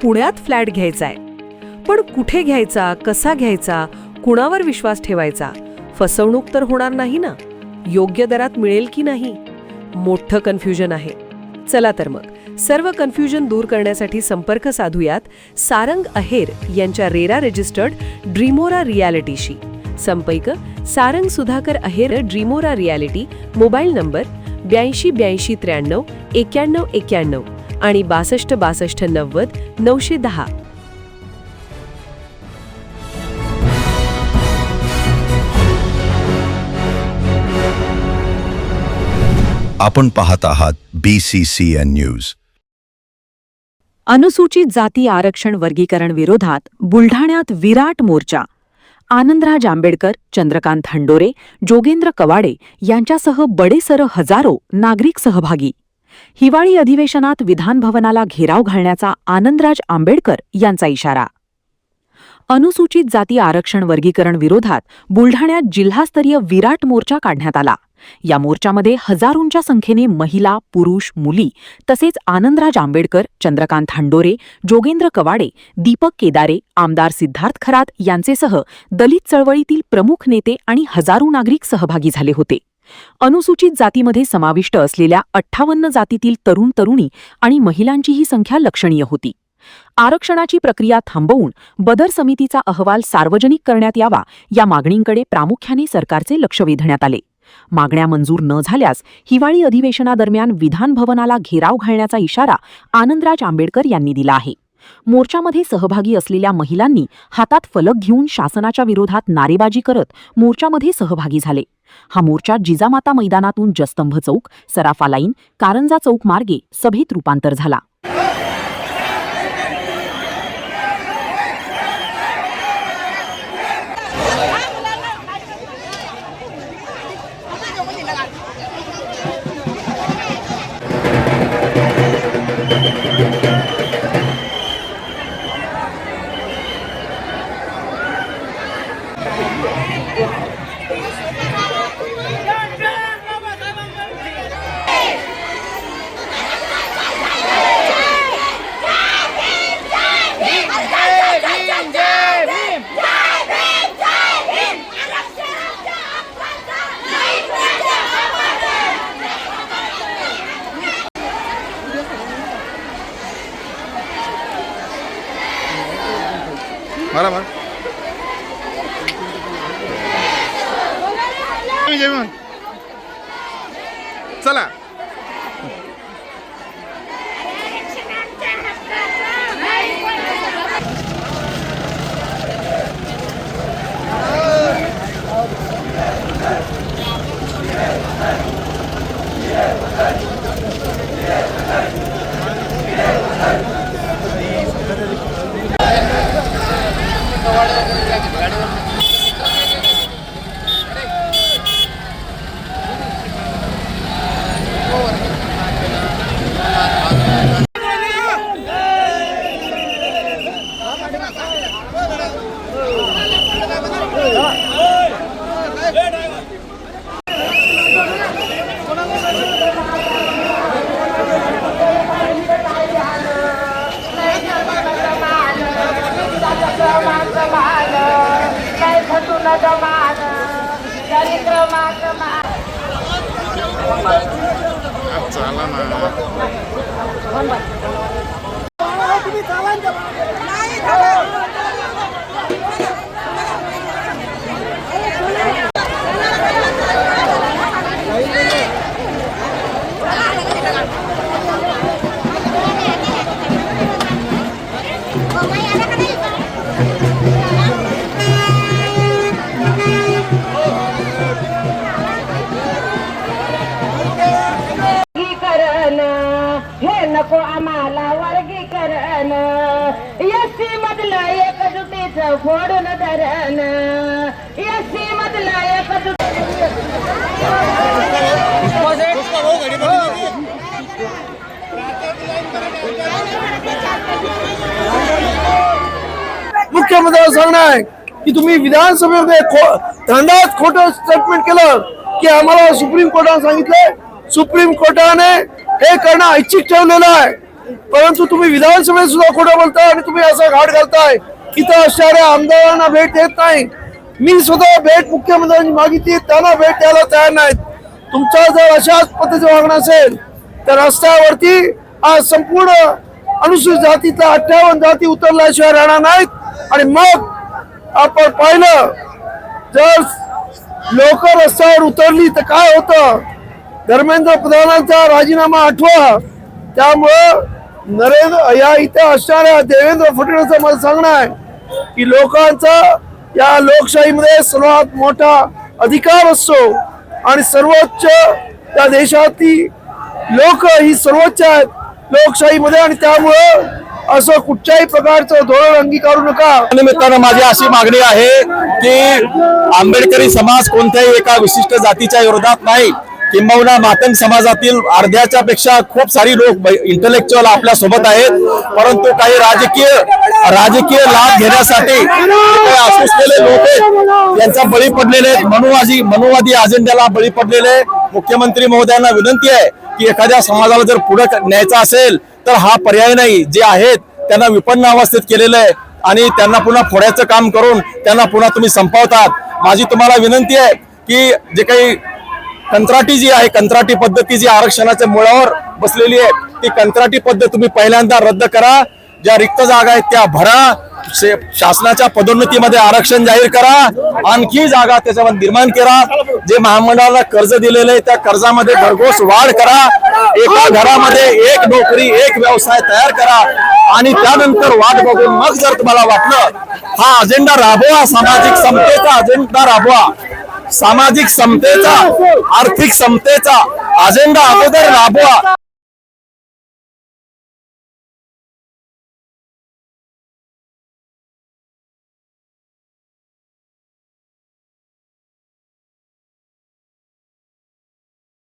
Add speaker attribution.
Speaker 1: पुण्यात फ्लॅट घ्यायचा आहे. पण कुठे घ्यायचा, कसा घ्यायचा, कुणावर विश्वास ठेवायचा? फसवणूक तर होणार नाही ना? योग्य दरात मिळेल की नाही? मोठं कन्फ्युजन आहे. चला तर मग सर्व कन्फ्युजन दूर करण्यासाठी संपर्क साधूयात सारंग अहेर यांच्या रेरा रजिस्टर्ड ड्रीमोरा रियालिटीशी. संपर्क सारंग सुधाकर अहेर, ड्रीमोरा रियालिटी. मोबाईल नंबर 82 83 91 91 आणि 62 62 90 910.
Speaker 2: आपण पाहत आहात BCCN न्यूज.
Speaker 3: अनुसूचित जाती आरक्षण वर्गीकरण विरोधात बुलढाण्यात विराट मोर्चा. आनंदराज आंबेडकर, चंद्रकांत हंडोरे, जोगेंद्र कवाडे यांच्यासह बडेसर हजारो नागरिक सहभागी. हिवाळी अधिवेशनात विधानभवनाला घेराव घालण्याचा आनंदराज आंबेडकर यांचा इशारा. अनुसूचित जाती आरक्षण वर्गीकरण विरोधात बुलढाण्यात जिल्हास्तरीय विराट मोर्चा काढण्यात आला. या मोर्चामध्ये हजारोंच्या संख्येने महिला, पुरुष, मुली तसेच आनंदराज आंबेडकर, चंद्रकांत हंडोरे, जोगेंद्र कवाडे, दीपक केदारे, आमदार सिद्धार्थ खरात यांचेसह दलित चळवळीतील प्रमुख नेते आणि हजारो नागरिक सहभागी झाले होते. अनुसूचित जातीमध्ये समाविष्ट असलेल्या 58 जातीतील तरुण तरुणी आणि महिलांची ही संख्या लक्षणीय होती. आरक्षणाची प्रक्रिया थांबवून बदर समितीचा अहवाल सार्वजनिक करण्यात यावा या मागणींकडे प्रामुख्याने सरकारचे लक्ष वेधण्यात आले. मागण्या मंजूर न झाल्यास हिवाळी अधिवेशनादरम्यान विधानभवनाला घेराव घालण्याचा इशारा आनंदराज आंबेडकर यांनी दिला आहे. मोर्चामध्ये सहभागी असलेल्या महिलांनी हातात फलक घेऊन शासनाच्या विरोधात नारेबाजी करत मोर्चामध्ये सहभागी झाले. हा मोर्चा जिजामाता मैदानातून जस्तंभ चौक, सराफा लाईन, कारंजा चौक मार्गे सभेत रूपांतर झाला.
Speaker 4: बरोबर चला.
Speaker 5: नको आम्हाला वर्गीकरण, एससी मधलं एकजुटीचं फोडून धरण, एससी मधलं
Speaker 6: मुख्यमंत्र्यांना सांगणं आहे की तुम्ही विधानसभेमध्ये धंदाच खोटं स्टेटमेंट केलं की आम्हाला सुप्रीम कोर्टाने सांगितलं, सुप्रीम कोर्टाने हे करणं ऐच्छिक ठेवलेलं आहे. परंतु तुम्ही विधानसभेत सुद्धा खोटं बोलताय आणि तुम्ही असा घाट घालताय. इथं असणाऱ्या आमदारांना भेट देत नाही. मी स्वतः भेट मुख्यमंत्र्यांनी मागितली, त्यांना भेट द्यायला तयार नाहीत. तुमचा जर अशाच पद्धतीचं वागणं असेल तर रस्त्यावरती आज संपूर्ण अनुसूचित जातीतल्या 58 जाती उतरल्याशिवाय राहणार नाहीत. आणि मग आपण पाहिलं जर लोक रस्त्यावर उतरली तर काय होतं. धर्मेंद्र प्रधानांचा राजीनामा आठवा. त्यामुळं या इथे असणाऱ्या देवेंद्र फडणवीसांचं मला सांगणं आहे की लोकांचा या लोकशाहीमध्ये सर्वात मोठा अधिकार असतो आणि सर्वोच्च त्या देशातली लोक ही सर्वोच्च आहेत लोकशाहीमध्ये. आणि त्यामुळं असं कुठच्याही प्रकारचं धोरण अंगीकारू नका.
Speaker 7: निमित्तानं माझी अशी मागणी आहे की आंबेडकरी समाज कोणत्याही एका विशिष्ट जातीच्या विरोधात नाही, किंबहुना मातंग समाजातील अर्ध्याच्या पेक्षा खूप सारी लोक इंटलेक्च्युअल आपल्या सोबत आहेत. परंतु काही राजकीय लाभ घेण्यासाठी असलेले लोक आहेत, यांचा बळी पडलेले आहेत, मनुवादी अजेंड्याला बळी पडलेले. मुख्यमंत्री महोदयांना विनंती आहे की एखाद्या समाजाला जर पुढे न्यायचा असेल तर हा पर्याय नाही. जे आहेत त्यांना विपन्न अवस्थेत केलेलं आहे आणि त्यांना पुन्हा फोड्याचं काम करून त्यांना पुन्हा तुम्ही संपवतात. माझी तुम्हाला विनंती आहे की जे काही कंत्राटी जी आहे, कंत्राटी पद्धती जी आरक्षणाच्या मुळावर बसलेली आहे, ती कंत्राटी पद्धत तुम्ही पहिल्यांदा रद्द करा. ज्या रिक्त जागा आहेत त्या भरा. शासनाच्या पदोन्नतीमध्ये आरक्षण जाहीर करा. आणखी जागा त्याच्यामध्ये निर्माण करा. जे महामंडळाला कर्ज दिलेलं आहे त्या कर्जामध्ये भरघोस वाढ करा. एका घरामध्ये एक नोकरी, एक व्यवसाय तयार करा आणि त्यानंतर वाट बघून मग जर तुम्हाला वाटलं हा अजेंडा राबवा, सामाजिक समतेचा अजेंडा राबवा, सामाजिक समतेचा, आर्थिक समतेचा अजेंडा अगोदर राबवा.